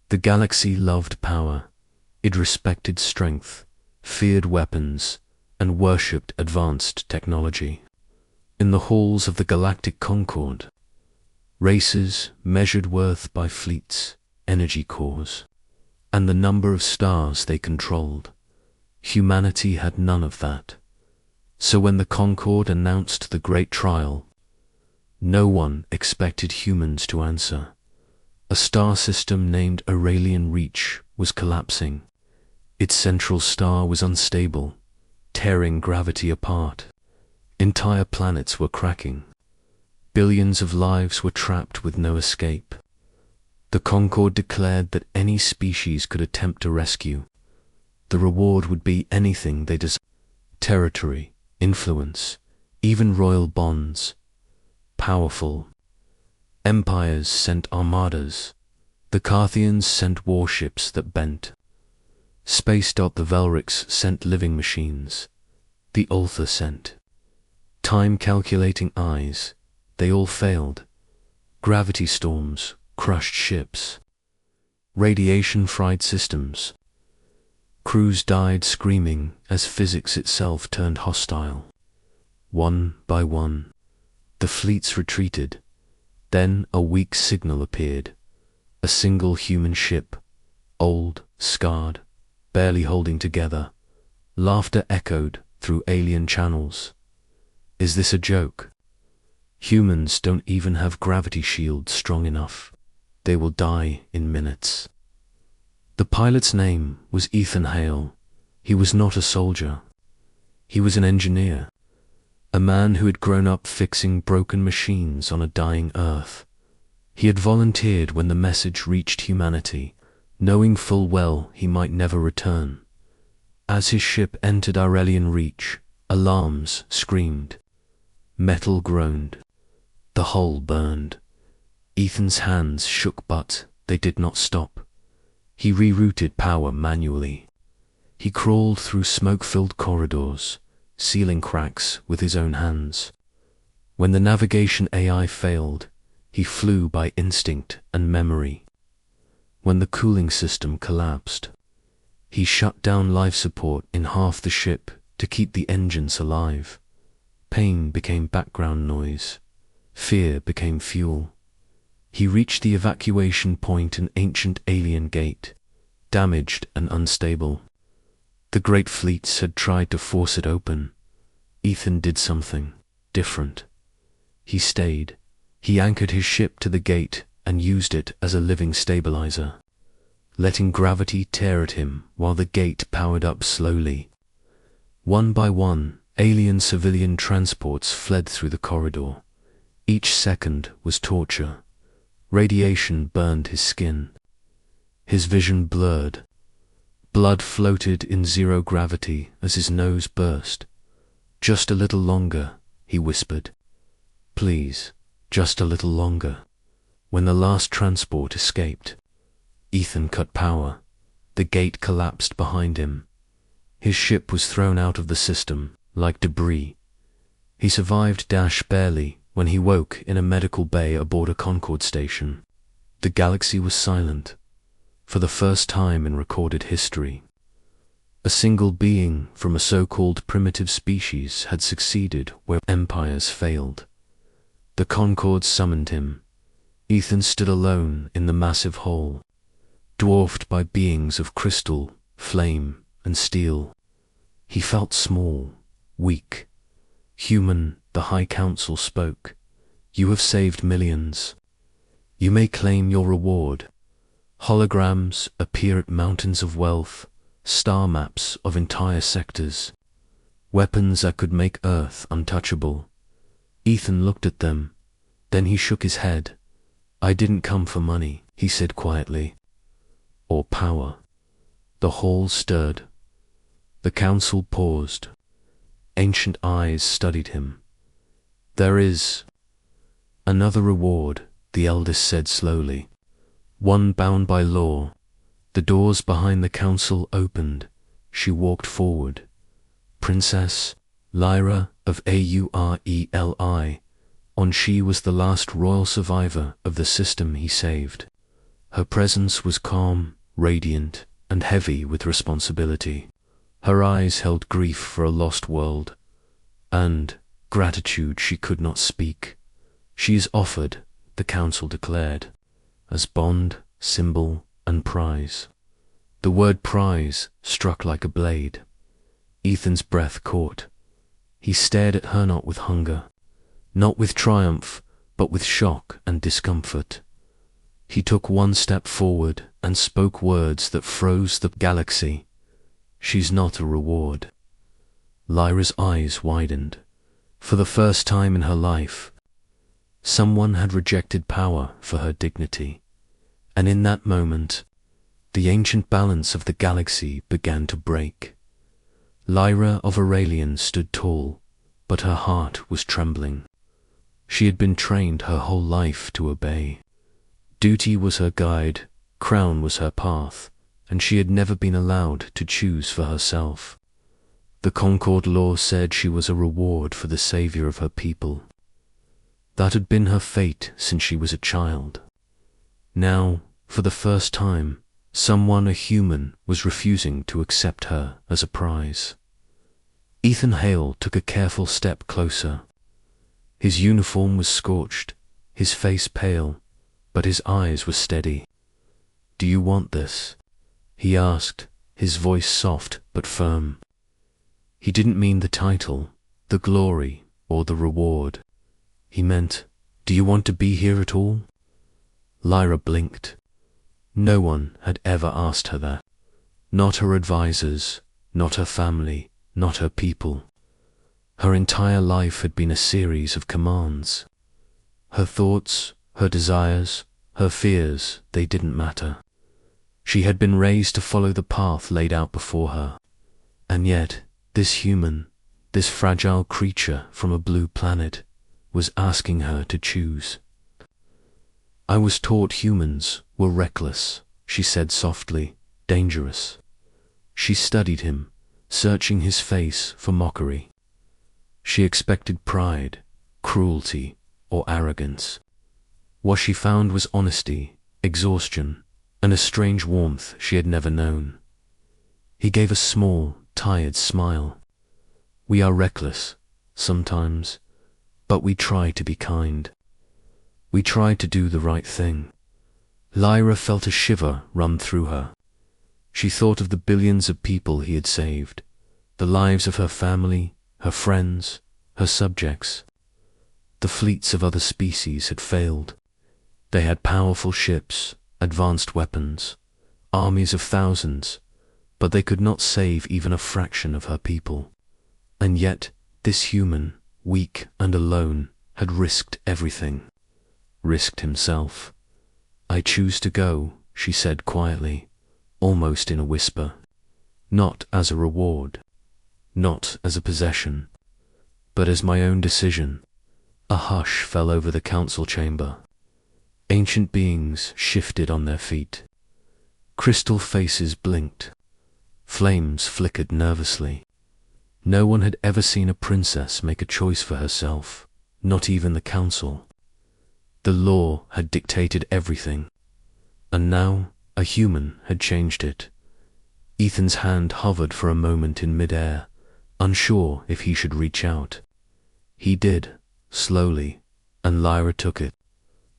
The galaxy loved power. It respected strength, feared weapons, and worshipped advanced technology. In the halls of the Galactic Concord, races measured worth by fleets, energy cores, and the number of stars they controlled. Humanity had none of that. So when the Concord announced the Great Trial, no one expected humans to answer. A star system named Aurelian Reach was collapsing. Its central star was unstable, tearing gravity apart. Entire planets were cracking. Billions of lives were trapped with no escape. The Concord declared that any species could attempt to rescue. The reward would be anything they desired: territory, influence, even royal bonds. Powerful empires sent armadas. The Carthians sent warships that bent. The Velrics sent living machines. The Ultha sent time-calculating eyes. They all failed. Gravity storms crushed ships. Radiation fried systems. Crews died screaming as physics itself turned hostile. One by one, the fleets retreated. Then a weak signal appeared. A single human ship, old, scarred, barely holding together. Laughter echoed through alien channels. Is this a joke? Humans don't even have gravity shields strong enough. They will die in minutes. The pilot's name was Ethan Hale. He was not a soldier. He was an engineer. A man who had grown up fixing broken machines on a dying Earth. He had volunteered when the message reached humanity, knowing full well he might never return. As his ship entered Aurelian Reach, alarms screamed. Metal groaned. The hull burned. Ethan's hands shook, but they did not stop. He rerouted power manually. He crawled through smoke-filled corridors, sealing cracks with his own hands. When the navigation AI failed, he flew by instinct and memory. When the cooling system collapsed, he shut down life support in half the ship to keep the engines alive. Pain became background noise. Fear became fuel. He reached the evacuation point, an ancient alien gate, damaged and unstable. The great fleets had tried to force it open. Ethan did something different. He stayed. He anchored his ship to the gate and used it as a living stabilizer, letting gravity tear at him while the gate powered up slowly. One by one, alien civilian transports fled through the corridor. Each second was torture. Radiation burned his skin. His vision blurred. Blood floated in zero gravity as his nose burst. Just a little longer, he whispered. Please, just a little longer. When the last transport escaped, Ethan cut power. The gate collapsed behind him. His ship was thrown out of the system like debris. He survived barely when he woke in a medical bay aboard a Concord station. The galaxy was silent, for the first time in recorded history. A single being from a so-called primitive species had succeeded where empires failed. The Concord summoned him. Ethan stood alone in the massive hall, dwarfed by beings of crystal, flame, and steel. He felt small, weak. Human, the High Council spoke. You have saved millions. You may claim your reward. Holograms appear at mountains of wealth, star maps of entire sectors, weapons that could make Earth untouchable. Ethan looked at them, then he shook his head. I didn't come for money, he said quietly. Or power. The hall stirred. The council paused. Ancient eyes studied him. There is another reward, the eldest said slowly. One bound by law. The doors behind the council opened. She walked forward. Princess Lyra of Aureli. She was the last royal survivor of the system he saved. Her presence was calm, radiant, and heavy with responsibility. Her eyes held grief for a lost world, and gratitude she could not speak. She is offered, the council declared, as bond, symbol, and prize. The word prize struck like a blade. Ethan's breath caught. He stared at her not with hunger, not with triumph, but with shock and discomfort. He took one step forward and spoke words that froze the galaxy. She's not a reward. Lyra's eyes widened. For the first time in her life, someone had rejected power for her dignity. And in that moment, the ancient balance of the galaxy began to break. Lyra of Aurelian stood tall, but her heart was trembling. She had been trained her whole life to obey. Duty was her guide, crown was her path, and she had never been allowed to choose for herself. The Concord law said she was a reward for the savior of her people. That had been her fate since she was a child. Now, for the first time, someone, a human, was refusing to accept her as a prize. Ethan Hale took a careful step closer. His uniform was scorched, his face pale, but his eyes were steady. "Do you want this?" he asked, his voice soft but firm. He didn't mean the title, the glory, or the reward. He meant, "Do you want to be here at all?" Lyra blinked. No one had ever asked her that. Not her advisors, not her family, not her people. Her entire life had been a series of commands. Her thoughts, her desires, her fears, they didn't matter. She had been raised to follow the path laid out before her. And yet, this human, this fragile creature from a blue planet, was asking her to choose. "I was taught humans were reckless," she said softly, "dangerous." She studied him, searching his face for mockery. She expected pride, cruelty, or arrogance. What she found was honesty, exhaustion, and a strange warmth she had never known. He gave a small, tired smile. "We are reckless, sometimes, but we try to be kind. We try to do the right thing." Lyra felt a shiver run through her. She thought of the billions of people he had saved, the lives of her family, her friends, her subjects. The fleets of other species had failed. They had powerful ships, advanced weapons, armies of thousands, but they could not save even a fraction of her people. And yet, this human, weak and alone, had risked everything. Risked himself. "I choose to go," she said quietly, almost in a whisper. "Not as a reward, not as a possession, but as my own decision." A hush fell over the council chamber. Ancient beings shifted on their feet. Crystal faces blinked. Flames flickered nervously. No one had ever seen a princess make a choice for herself, not even the council. The law had dictated everything, and now a human had changed it. Ethan's hand hovered for a moment in midair, unsure if he should reach out. He did, slowly, and Lyra took it.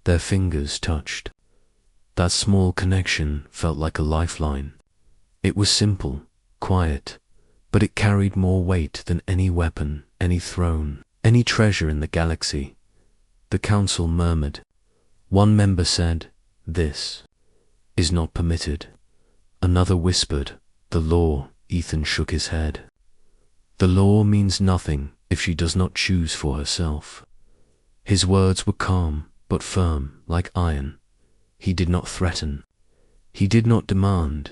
Their fingers touched. That small connection felt like a lifeline. It was simple, quiet, but it carried more weight than any weapon, any throne, any treasure in the galaxy. The council murmured. One member said, "This is not permitted." Another whispered, "The law." Ethan shook his head. "The law means nothing if she does not choose for herself." His words were calm, but firm, like iron. He did not threaten. He did not demand.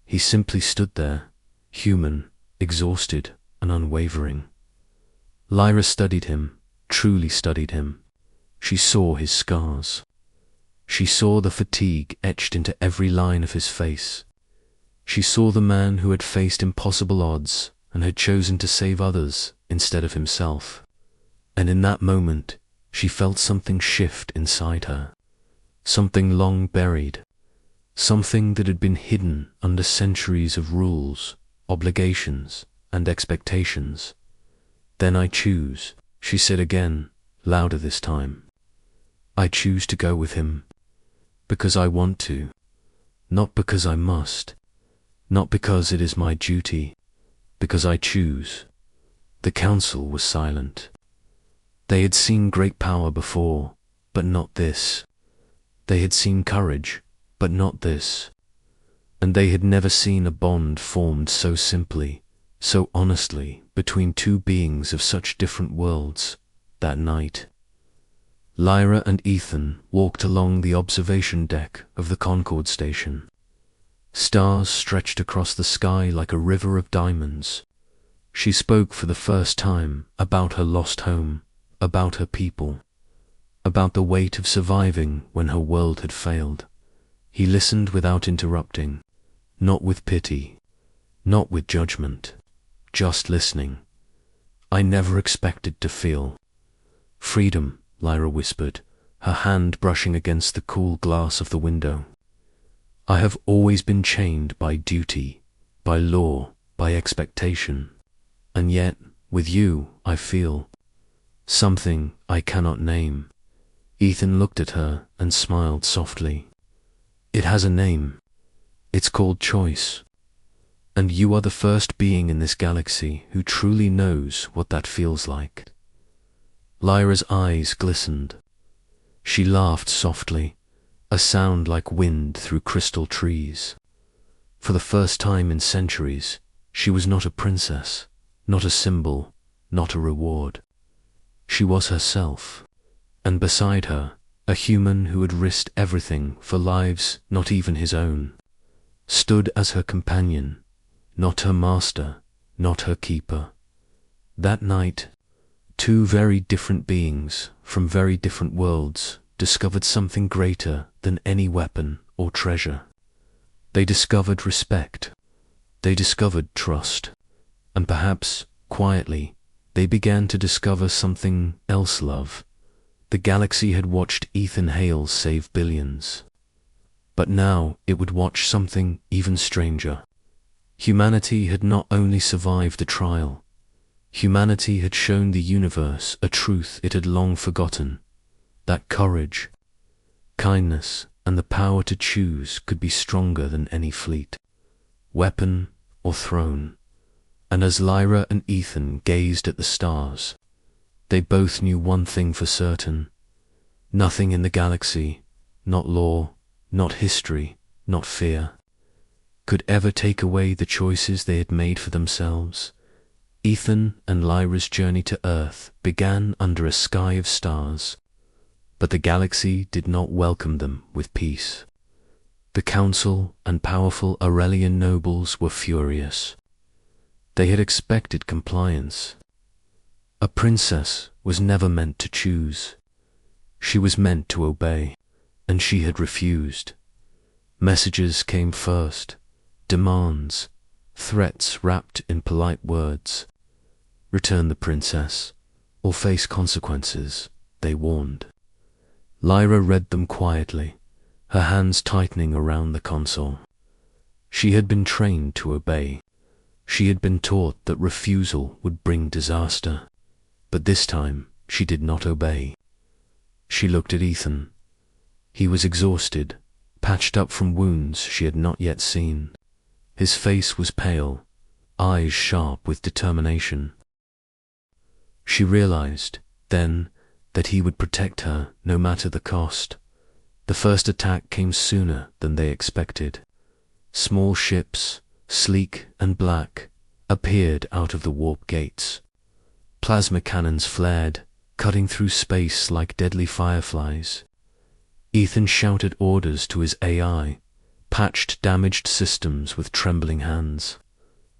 He simply stood there, human, exhausted, and unwavering. Lyra studied him, truly studied him. She saw his scars. She saw the fatigue etched into every line of his face. She saw the man who had faced impossible odds and had chosen to save others instead of himself. And in that moment, she felt something shift inside her, something long buried, something that had been hidden under centuries of rules, obligations, and expectations. "Then I choose," she said again, louder this time. "I choose to go with him, because I want to, not because I must, not because it is my duty, because I choose." The council was silent. They had seen great power before, but not this. They had seen courage, but not this. And they had never seen a bond formed so simply, so honestly, between two beings of such different worlds, that night. Lyra and Ethan walked along the observation deck of the Concorde station. Stars stretched across the sky like a river of diamonds. She spoke for the first time about her lost home, about her people, about the weight of surviving when her world had failed. He listened without interrupting, not with pity, not with judgment, just listening. "I never expected to feel freedom," Lyra whispered, her hand brushing against the cool glass of the window. "I have always been chained by duty, by law, by expectation. And yet, with you, I feel something I cannot name." Ethan looked at her and smiled softly. "It has a name. It's called choice. And you are the first being in this galaxy who truly knows what that feels like." Lyra's eyes glistened. She laughed softly, a sound like wind through crystal trees. For the first time in centuries, she was not a princess, not a symbol, not a reward. She was herself, and beside her, a human who had risked everything for lives not even his own, stood as her companion, not her master, not her keeper. That night, two very different beings from very different worlds discovered something greater than any weapon or treasure. They discovered respect. They discovered trust. And perhaps, quietly, they began to discover something else, love. The galaxy had watched Ethan Hale save billions. But now it would watch something even stranger. Humanity had not only survived the trial, humanity had shown the universe a truth it had long forgotten, that courage, kindness, and the power to choose could be stronger than any fleet, weapon, or throne. And as Lyra and Ethan gazed at the stars, they both knew one thing for certain. Nothing in the galaxy, not law, not history, not fear, could ever take away the choices they had made for themselves. Ethan and Lyra's journey to Earth began under a sky of stars, but the galaxy did not welcome them with peace. The council and powerful Aurelian nobles were furious. They had expected compliance. A princess was never meant to choose. She was meant to obey, and she had refused. Messages came first, demands, threats wrapped in polite words. "Return the princess, or face consequences," they warned. Lyra read them quietly, her hands tightening around the console. She had been trained to obey. She had been taught that refusal would bring disaster. But this time, she did not obey. She looked at Ethan. He was exhausted, patched up from wounds she had not yet seen. His face was pale, eyes sharp with determination. She realized, then, that he would protect her no matter the cost. The first attack came sooner than they expected. Small ships, sleek and black, appeared out of the warp gates. Plasma cannons flared, cutting through space like deadly fireflies. Ethan shouted orders to his AI, patched damaged systems with trembling hands,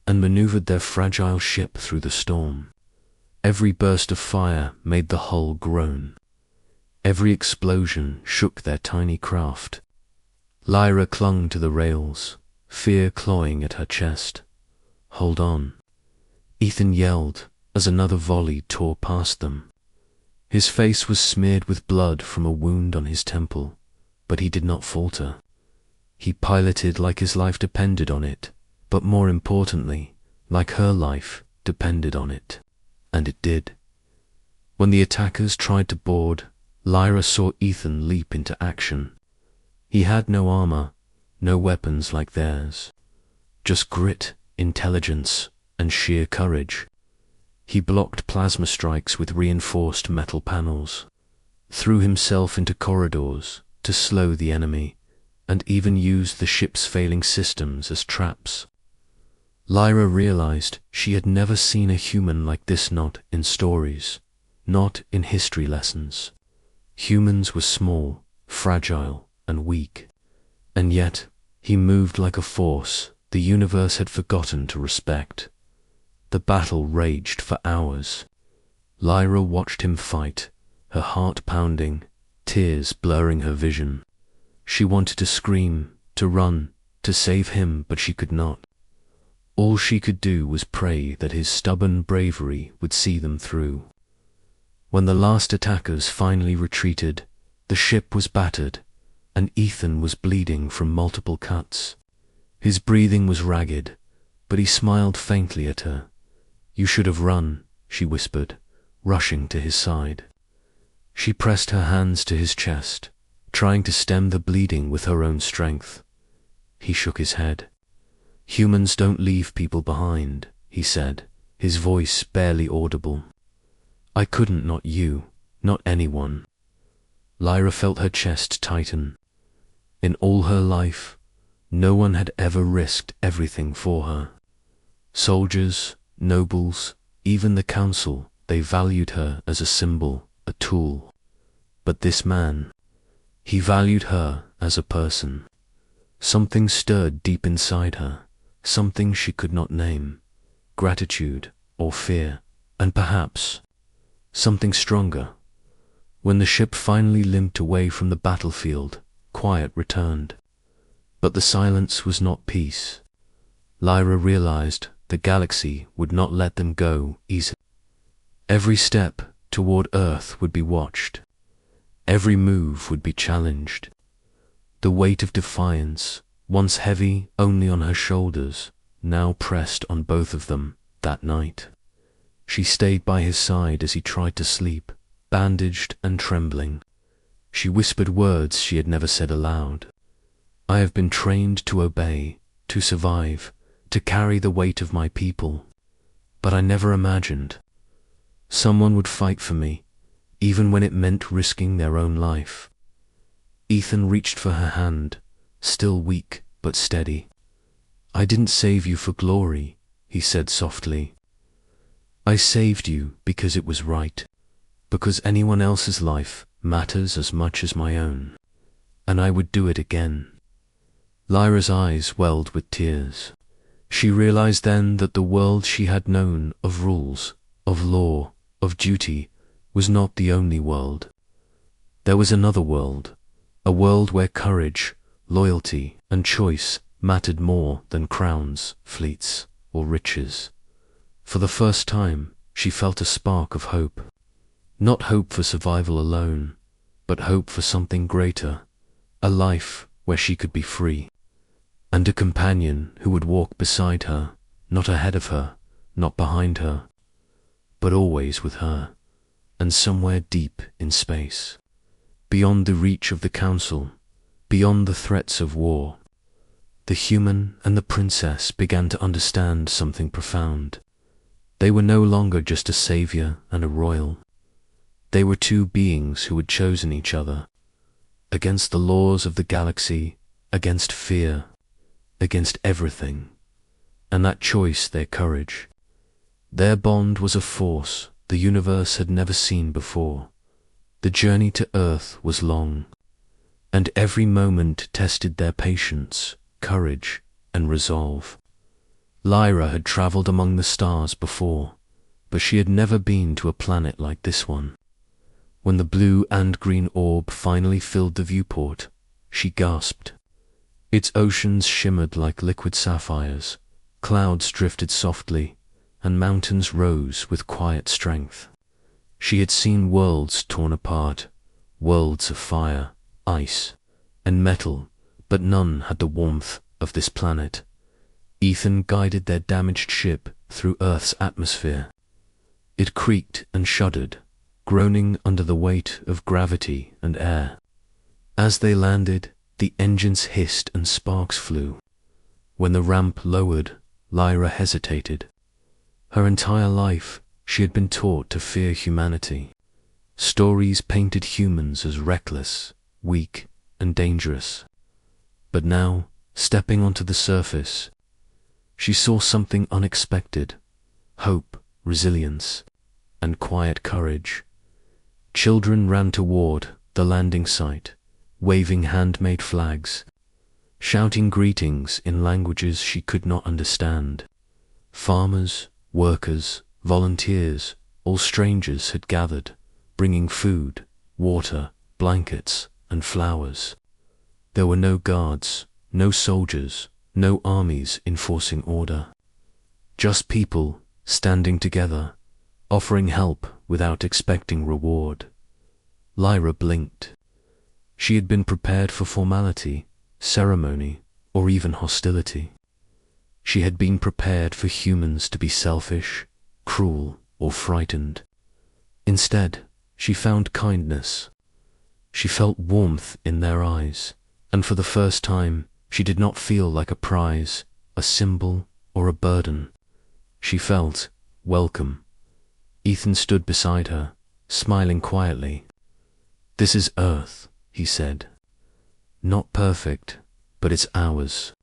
and maneuvered their fragile ship through the storm. Every burst of fire made the hull groan. Every explosion shook their tiny craft. Lyra clung to the rails, fear clawing at her chest. "Hold on," Ethan yelled as another volley tore past them. His face was smeared with blood from a wound on his temple, but he did not falter. He piloted like his life depended on it, but more importantly, like her life depended on it. And it did. When the attackers tried to board, Lyra saw Ethan leap into action. He had no armor, no weapons like theirs. Just grit, intelligence, and sheer courage. He blocked plasma strikes with reinforced metal panels, threw himself into corridors to slow the enemy, and even used the ship's failing systems as traps. Lyra realized she had never seen a human like this, not in stories, not in history lessons. Humans were small, fragile, and weak, and yet he moved like a force the universe had forgotten to respect. The battle raged for hours. Lyra watched him fight, her heart pounding, tears blurring her vision. She wanted to scream, to run, to save him, but she could not. All she could do was pray that his stubborn bravery would see them through. When the last attackers finally retreated, the ship was battered, and Ethan was bleeding from multiple cuts. His breathing was ragged, but he smiled faintly at her. "You should have run," she whispered, rushing to his side. She pressed her hands to his chest, trying to stem the bleeding with her own strength. He shook his head. "Humans don't leave people behind," he said, his voice barely audible. "I couldn't, not you, not anyone." Lyra felt her chest tighten. In all her life, no one had ever risked everything for her. Soldiers, nobles, even the council, they valued her as a symbol, a tool. But this man, he valued her as a person. Something stirred deep inside her, something she could not name, gratitude or fear, and perhaps something stronger. When the ship finally limped away from the battlefield, quiet returned. But the silence was not peace. Lyra realized the galaxy would not let them go easily. Every step toward Earth would be watched. Every move would be challenged. The weight of defiance, once heavy only on her shoulders, now pressed on both of them that night. She stayed by his side as he tried to sleep, bandaged and trembling. She whispered words she had never said aloud. "I have been trained to obey, to survive, to carry the weight of my people. But I never imagined someone would fight for me, even when it meant risking their own life." Ethan reached for her hand, still weak but steady. "I didn't save you for glory," he said softly. "I saved you because it was right, because anyone else's life matters as much as my own, and I would do it again." Lyra's eyes welled with tears. She realized then that the world she had known of rules, of law, of duty, was not the only world. There was another world, a world where courage, loyalty, and choice mattered more than crowns, fleets, or riches. For the first time, she felt a spark of hope. Not hope for survival alone, but hope for something greater, a life where she could be free, and a companion who would walk beside her, not ahead of her, not behind her, but always with her, and somewhere deep in space, beyond the reach of the council, beyond the threats of war. The human and the princess began to understand something profound. They were no longer just a savior and a royal. They were two beings who had chosen each other, against the laws of the galaxy, against fear, against everything, and that choice their courage. Their bond was a force the universe had never seen before. The journey to Earth was long, and every moment tested their patience, courage, and resolve. Lyra had traveled among the stars before, but she had never been to a planet like this one. When the blue and green orb finally filled the viewport, she gasped. Its oceans shimmered like liquid sapphires, clouds drifted softly, and mountains rose with quiet strength. She had seen worlds torn apart, worlds of fire, ice, and metal, but none had the warmth of this planet. Ethan guided their damaged ship through Earth's atmosphere. It creaked and shuddered, groaning under the weight of gravity and air. As they landed, the engines hissed and sparks flew. When the ramp lowered, Lyra hesitated. Her entire life, she had been taught to fear humanity. Stories painted humans as reckless, weak, and dangerous. But now, stepping onto the surface, she saw something unexpected: hope, resilience, and quiet courage. Children ran toward the landing site, waving handmade flags, shouting greetings in languages she could not understand. Farmers, workers, volunteers, all strangers had gathered, bringing food, water, blankets, and flowers. There were no guards, no soldiers, no armies enforcing order. Just people standing together, offering help without expecting reward. Lyra blinked. She had been prepared for formality, ceremony, or even hostility. She had been prepared for humans to be selfish, cruel, or frightened. Instead, she found kindness. She felt warmth in their eyes, and for the first time, she did not feel like a prize, a symbol, or a burden. She felt welcome. Ethan stood beside her, smiling quietly. "This is Earth," he said. "Not perfect, but it's ours.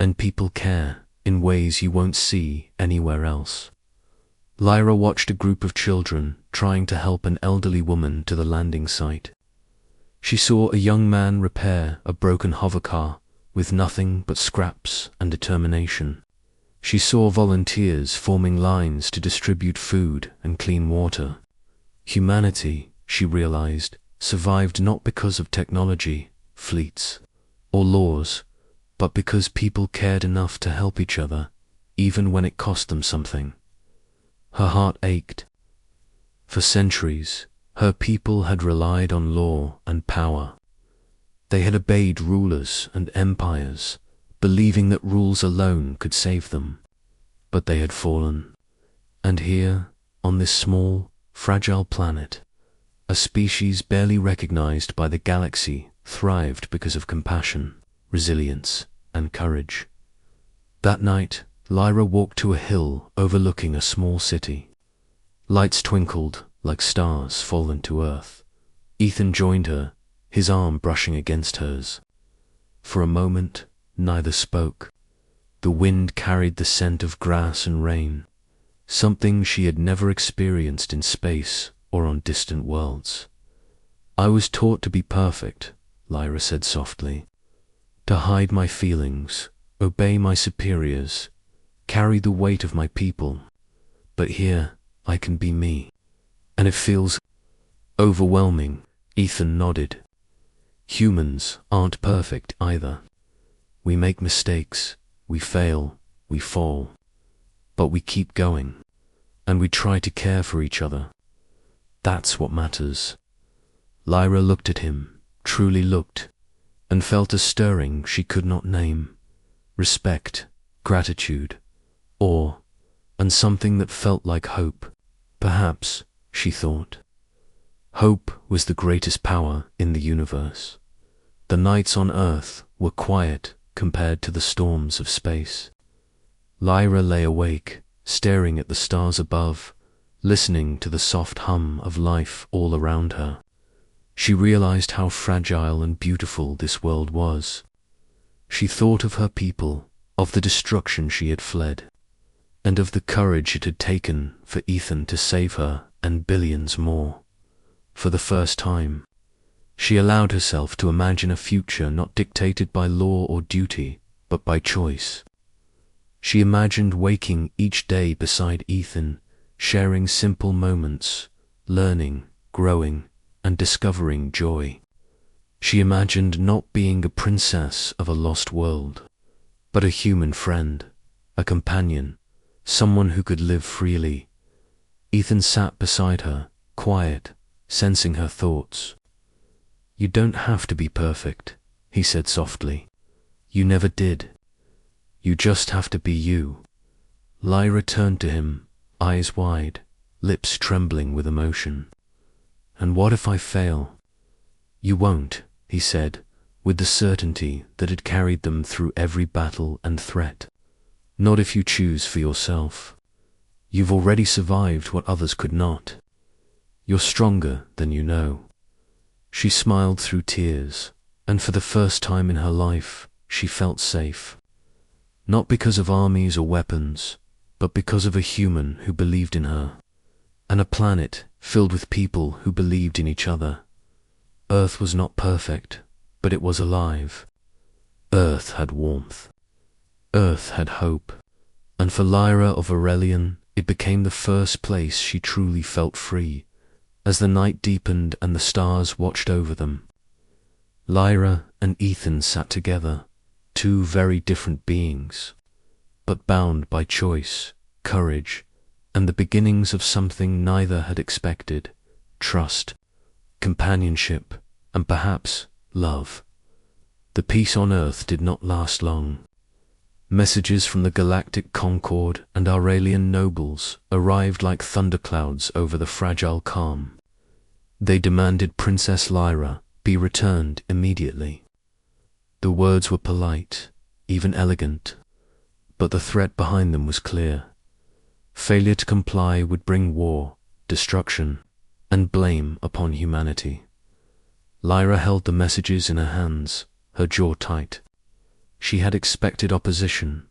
And people care in ways you won't see anywhere else." Lyra watched a group of children trying to help an elderly woman to the landing site. She saw a young man repair a broken hovercar with nothing but scraps and determination. She saw volunteers forming lines to distribute food and clean water. Humanity, she realized, survived not because of technology, fleets, or laws, but because people cared enough to help each other, even when it cost them something. Her heart ached. For centuries, her people had relied on law and power. They had obeyed rulers and empires, believing that rules alone could save them. But they had fallen. And here, on this small, fragile planet, a species barely recognized by the galaxy thrived because of compassion, resilience, and courage. That night, Lyra walked to a hill overlooking a small city. Lights twinkled like stars fallen to earth. Ethan joined her, his arm brushing against hers. For a moment, neither spoke. The wind carried the scent of grass and rain, something she had never experienced in space or on distant worlds. "I was taught to be perfect," Lyra said softly, "to hide my feelings, obey my superiors, carry the weight of my people. But here, I can be me. And it feels overwhelming." Ethan nodded. "Humans aren't perfect either. We make mistakes, we fail, we fall. But we keep going, and we try to care for each other. That's what matters." Lyra looked at him, truly looked, and felt a stirring she could not name. Respect, gratitude, awe, and something that felt like hope. Perhaps, she thought, hope was the greatest power in the universe. The nights on Earth were quiet compared to the storms of space. Lyra lay awake, staring at the stars above, listening to the soft hum of life all around her. She realized how fragile and beautiful this world was. She thought of her people, of the destruction she had fled, and of the courage it had taken for Ethan to save her and billions more. For the first time, she allowed herself to imagine a future not dictated by law or duty, but by choice. She imagined waking each day beside Ethan, sharing simple moments, learning, growing, and discovering joy. She imagined not being a princess of a lost world, but a human friend, a companion, someone who could live freely. Ethan sat beside her, quiet, sensing her thoughts. "You don't have to be perfect," he said softly. You never did. You just have to be you. Lyra turned to him, eyes wide, lips trembling with emotion. And what if I fail? You won't, he said, with the certainty that had carried them through every battle and threat. Not if you choose for yourself. You've already survived what others could not. You're stronger than you know. She smiled through tears, and for the first time in her life, she felt safe. Not because of armies or weapons, but because of a human who believed in her, and a planet filled with people who believed in each other. Earth was not perfect, but it was alive. Earth had warmth. Earth had hope, and for Lyra of Aurelian, it became the first place she truly felt free, as the night deepened and the stars watched over them. Lyra and Ethan sat together, two very different beings, but bound by choice, courage, and the beginnings of something neither had expected: trust, companionship, and perhaps love. The peace on Earth did not last long. Messages from the galactic Concord and Aurelian nobles arrived like thunderclouds over the fragile calm. They demanded Princess Lyra be returned immediately. The words were polite, even elegant, but the threat behind them was clear. Failure to comply would bring war, destruction, and blame upon humanity. Lyra held the messages in her hands, her jaw tight. She had expected opposition,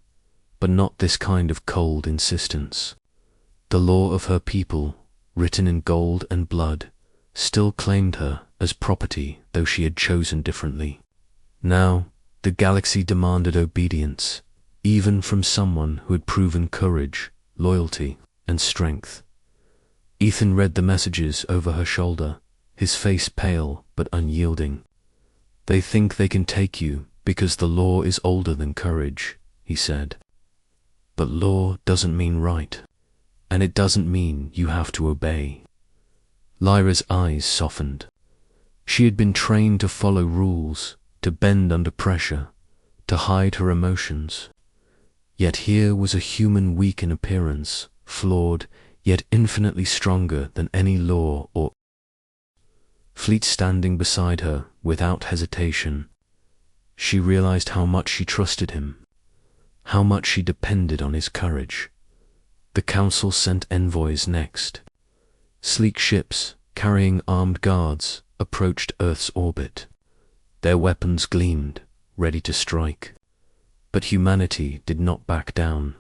but not this kind of cold insistence. The law of her people, written in gold and blood, still claimed her as property, though she had chosen differently. Now, the galaxy demanded obedience, even from someone who had proven courage, loyalty, and strength. Ethan read the messages over her shoulder, his face pale but unyielding. They think they can take you because the law is older than courage, he said. But law doesn't mean right, and it doesn't mean you have to obey. Lyra's eyes softened. She had been trained to follow rules, to bend under pressure, to hide her emotions. Yet here was a human weak in appearance, flawed, yet infinitely stronger than any law or fleet standing beside her without hesitation. She realized how much she trusted him, how much she depended on his courage. The council sent envoys next. Sleek ships, carrying armed guards, approached Earth's orbit. Their weapons gleamed, ready to strike. But humanity did not back down.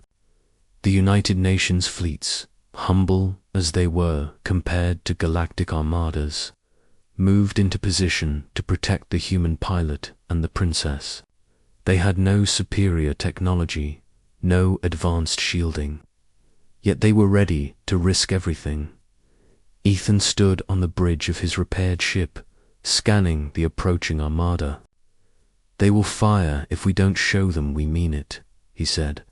The United Nations fleets, humble as they were compared to galactic armadas, moved into position to protect the human pilot and the princess. They had no superior technology, no advanced shielding, yet they were ready to risk everything. Ethan stood on the bridge of his repaired ship, scanning the approaching armada. "They will fire if we don't show them we mean it," he said.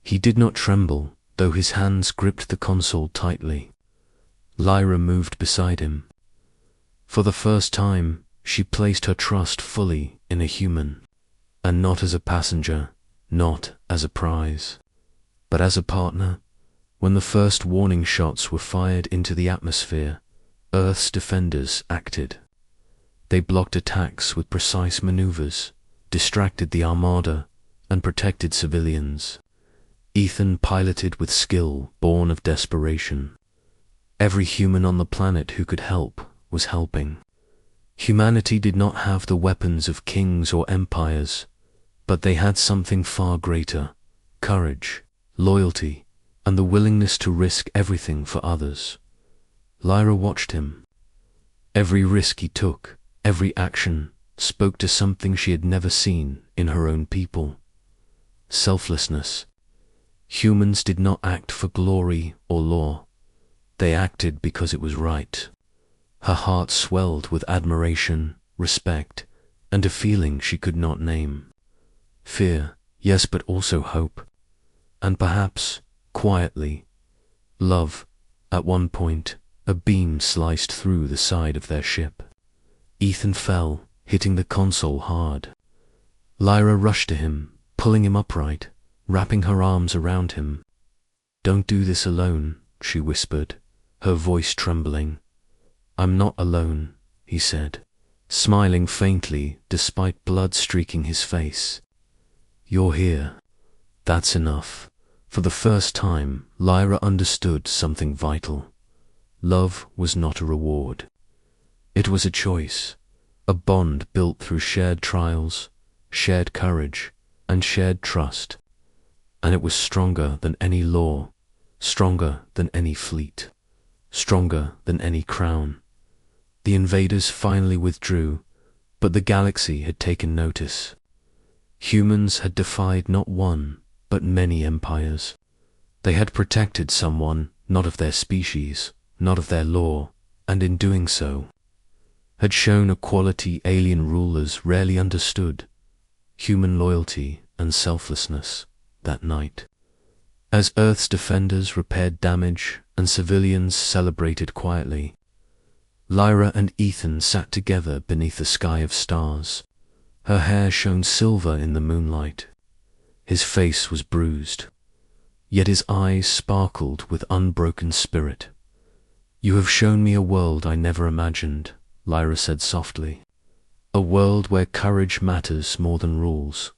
He did not tremble, though his hands gripped the console tightly. Lyra moved beside him. For the first time, she placed her trust fully in a human, and not as a passenger, not as a prize, but as a partner. When the first warning shots were fired into the atmosphere, Earth's defenders acted. They blocked attacks with precise maneuvers, distracted the armada, and protected civilians. Ethan piloted with skill born of desperation. Every human on the planet who could help was helping. Humanity did not have the weapons of kings or empires, but they had something far greater: courage, loyalty, and the willingness to risk everything for others. Lyra watched him. Every risk he took, every action, spoke to something she had never seen in her own people: selflessness. Humans did not act for glory or law. They acted because it was right. Her heart swelled with admiration, respect, and a feeling she could not name. Fear, yes, but also hope. And perhaps, quietly, love. At one point, a beam sliced through the side of their ship. Ethan fell, hitting the console hard. Lyra rushed to him, pulling him upright, wrapping her arms around him. "Don't do this alone," she whispered, her voice trembling. "I'm not alone," he said, smiling faintly despite blood streaking his face. "You're here. That's enough." For the first time, Lyra understood something vital. Love was not a reward. It was a choice, a bond built through shared trials, shared courage, and shared trust. And it was stronger than any law, stronger than any fleet, stronger than any crown. The invaders finally withdrew, but the galaxy had taken notice. Humans had defied not one, but many empires. They had protected someone, not of their species, not of their law, and in doing so, had shown a quality alien rulers rarely understood: human loyalty and selflessness. That night, as Earth's defenders repaired damage and civilians celebrated quietly, Lyra and Ethan sat together beneath a sky of stars. Her hair shone silver in the moonlight. His face was bruised, yet his eyes sparkled with unbroken spirit. "You have shown me a world I never imagined," Lyra said softly. "A world where courage matters more than rules,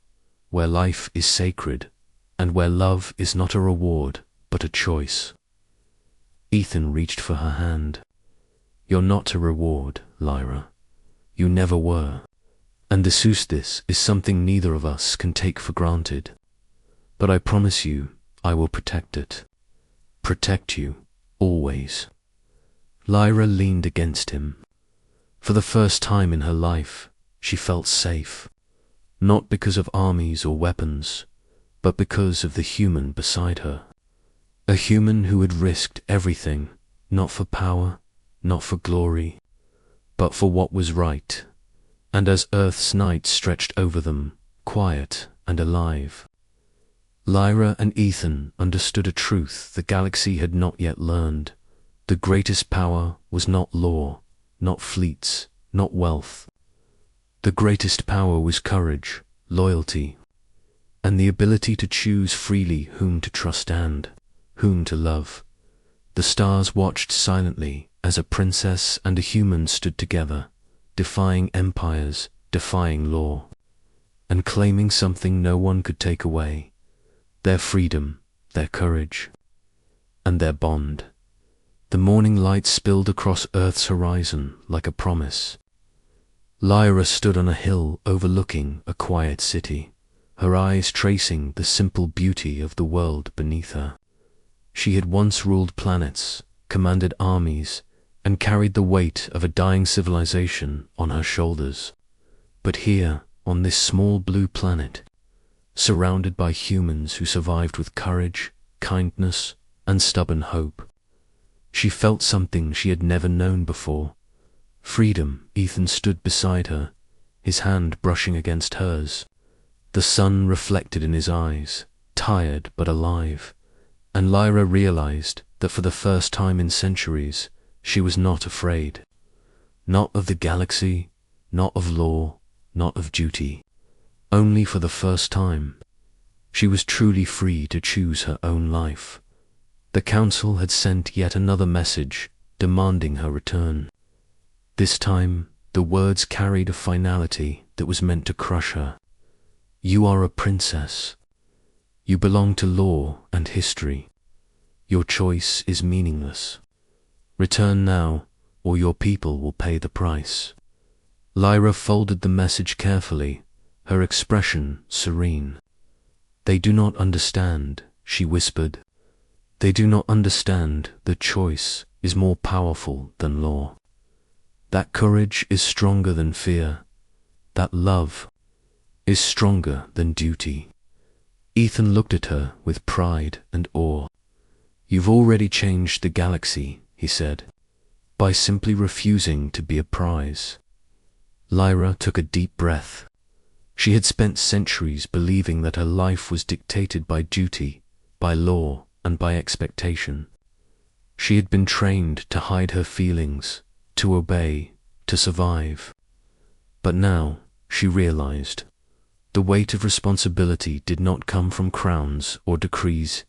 where life is sacred, and where love is not a reward, but a choice." Ethan reached for her hand. "You're not a reward, Lyra. You never were. And the Sustis is something neither of us can take for granted. But I promise you, I will protect it. Protect you, always." Lyra leaned against him. For the first time in her life, she felt safe, not because of armies or weapons, but because of the human beside her. A human who had risked everything, not for power, not for glory, but for what was right. And as Earth's night stretched over them, quiet and alive, Lyra and Ethan understood a truth the galaxy had not yet learned. The greatest power was not law, not fleets, not wealth. The greatest power was courage, loyalty, and the ability to choose freely whom to trust and whom to love. The stars watched silently as a princess and a human stood together, defying empires, defying law, and claiming something no one could take away: their freedom, their courage, and their bond. The morning light spilled across Earth's horizon like a promise. Lyra stood on a hill overlooking a quiet city, her eyes tracing the simple beauty of the world beneath her. She had once ruled planets, commanded armies, and carried the weight of a dying civilization on her shoulders. But here, on this small blue planet, surrounded by humans who survived with courage, kindness, and stubborn hope, she felt something she had never known before: freedom. Ethan stood beside her, his hand brushing against hers. The sun reflected in his eyes, tired but alive, and Lyra realized that for the first time in centuries, she was not afraid. Not of the galaxy, not of law, not of duty. Only for the first time, she was truly free to choose her own life. The Council had sent yet another message, demanding her return. This time, the words carried a finality that was meant to crush her. "You are a princess. You belong to law and history. Your choice is meaningless. Return now, or your people will pay the price." Lyra folded the message carefully, her expression serene. "They do not understand," she whispered. "They do not understand that choice is more powerful than law. That courage is stronger than fear. That love is stronger than duty." Ethan looked at her with pride and awe. "You've already changed the galaxy," he said, "by simply refusing to be a prize." Lyra took a deep breath. She had spent centuries believing that her life was dictated by duty, by law, and by expectation. She had been trained to hide her feelings, to obey, to survive. But now, she realized, The weight of responsibility did not come from crowns or decrees,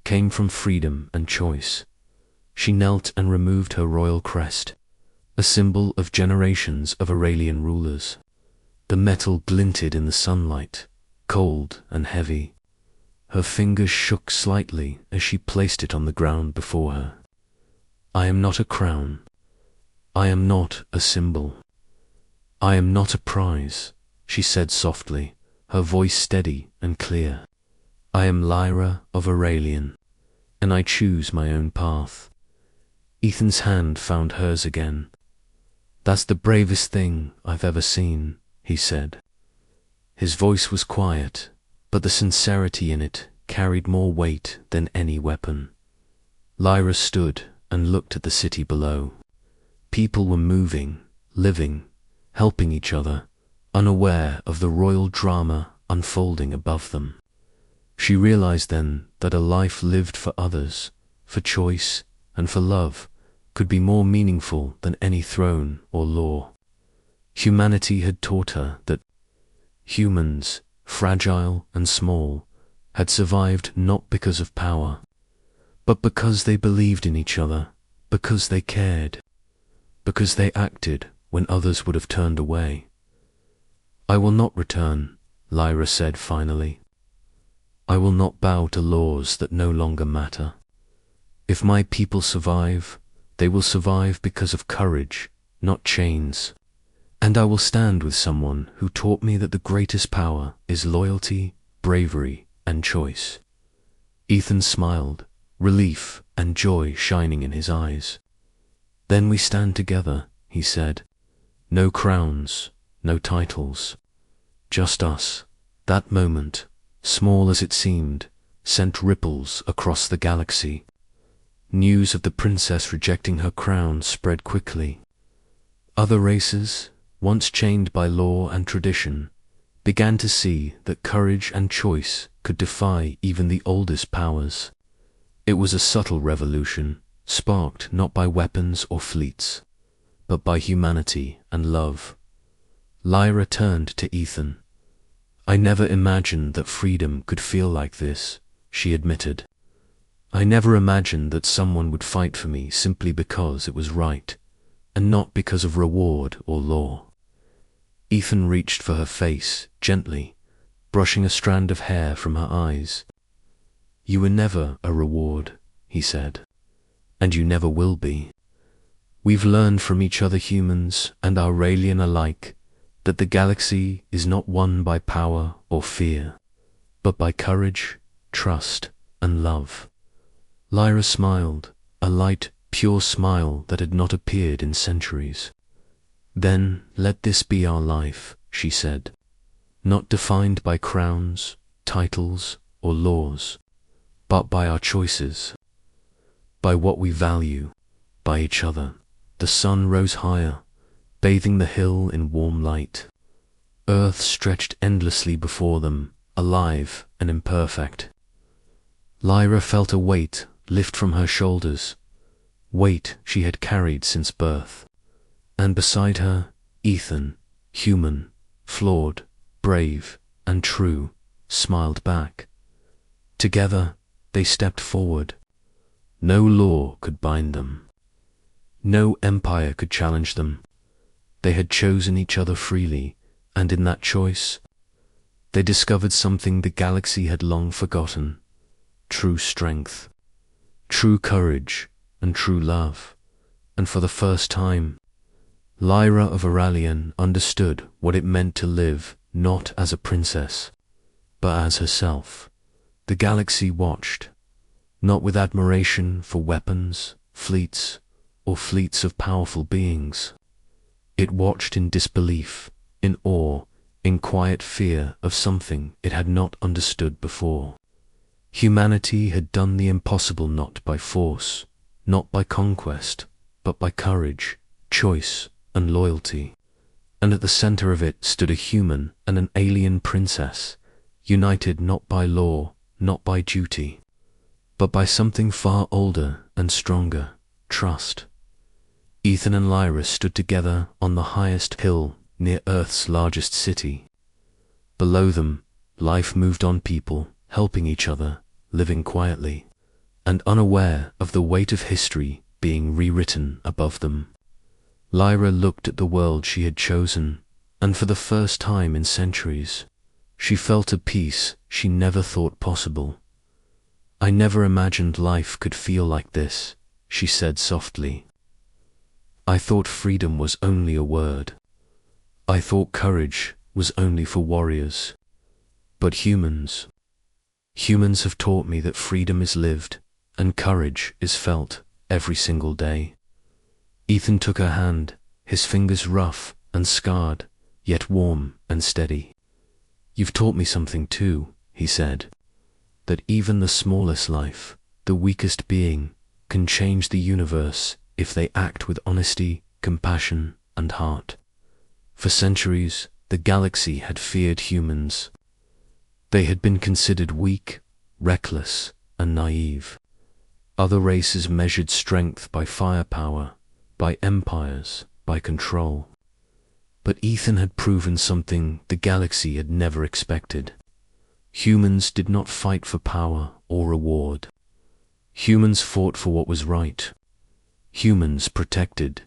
came from freedom and choice. She knelt and removed her royal crest, a symbol of generations of Aurelian rulers. The metal glinted in the sunlight, cold and heavy. Her fingers shook slightly as she placed it on the ground before her. I am not a crown. I am not a symbol. I am not a prize, she said softly, her voice steady and clear. I am Lyra of Aurelian, and I choose my own path. Ethan's hand found hers again. That's the bravest thing I've ever seen, he said. His voice was quiet, but the sincerity in it carried more weight than any weapon. Lyra stood and looked at the city below. People were moving, living, helping each other, unaware of the royal drama unfolding above them. She realized then that a life lived for others, for choice, and for love could be more meaningful than any throne or law. Humanity had taught her that humans, fragile and small, had survived not because of power, but because they believed in each other, because they cared, because they acted when others would have turned away. I will not return, Lyra said finally. I will not bow to laws that no longer matter. If my people survive, they will survive because of courage, not chains. And I will stand with someone who taught me that the greatest power is loyalty, bravery, and choice. Ethan smiled, relief and joy shining in his eyes. Then we stand together, he said. No crowns, no titles, just us. That moment, small as it seemed, sent ripples across the galaxy. News of the princess rejecting her crown spread quickly. Other races, once chained by law and tradition, began to see that courage and choice could defy even the oldest powers. It was a subtle revolution, sparked not by weapons or fleets, but by humanity and love. Lyra turned to Ethan. I never imagined that freedom could feel like this, she admitted. I never imagined that someone would fight for me simply because it was right, and not because of reward or law. Ethan reached for her face, gently, brushing a strand of hair from her eyes. You were never a reward, he said, and you never will be. We've learned from each other, humans and Aurelian alike, that the galaxy is not won by power or fear, but by courage, trust, and love. Lyra smiled, a light, pure smile that had not appeared in centuries. Then let this be our life, she said, not defined by crowns, titles, or laws, but by our choices, by what we value, by each other. The sun rose higher, bathing the hill in warm light. Earth stretched endlessly before them, alive and imperfect. Lyra felt a weight lift from her shoulders, weight she had carried since birth. And beside her, Ethan, human, flawed, brave, and true, smiled back. Together, they stepped forward. No law could bind them. No empire could challenge them. They had chosen each other freely, and in that choice, they discovered something the galaxy had long forgotten: true strength, true courage, and true love. And for the first time, Lyra of Aurelian understood what it meant to live not as a princess, but as herself. The galaxy watched, not with admiration for weapons, fleets, or fleets of powerful beings. It watched in disbelief, in awe, in quiet fear of something it had not understood before. Humanity had done the impossible not by force, not by conquest, but by courage, choice, and loyalty. And at the center of it stood a human and an alien princess, united not by law, not by duty, but by something far older and stronger: trust. Ethan and Lyra stood together on the highest hill near Earth's largest city. Below them, life moved on, people helping each other, living quietly, and unaware of the weight of history being rewritten above them. Lyra looked at the world she had chosen, and for the first time in centuries, she felt a peace she never thought possible. "I never imagined life could feel like this," she said softly. "I thought freedom was only a word. I thought courage was only for warriors. But humans have taught me that freedom is lived and courage is felt every single day." Ethan took her hand, his fingers rough and scarred, yet warm and steady. "You've taught me something too," he said, "that even the smallest life, the weakest being, can change the universe if they act with honesty, compassion, and heart." For centuries, the galaxy had feared humans. They had been considered weak, reckless, and naive. Other races measured strength by firepower, by empires, by control. But Ethan had proven something the galaxy had never expected. Humans did not fight for power or reward. Humans fought for what was right. Humans protected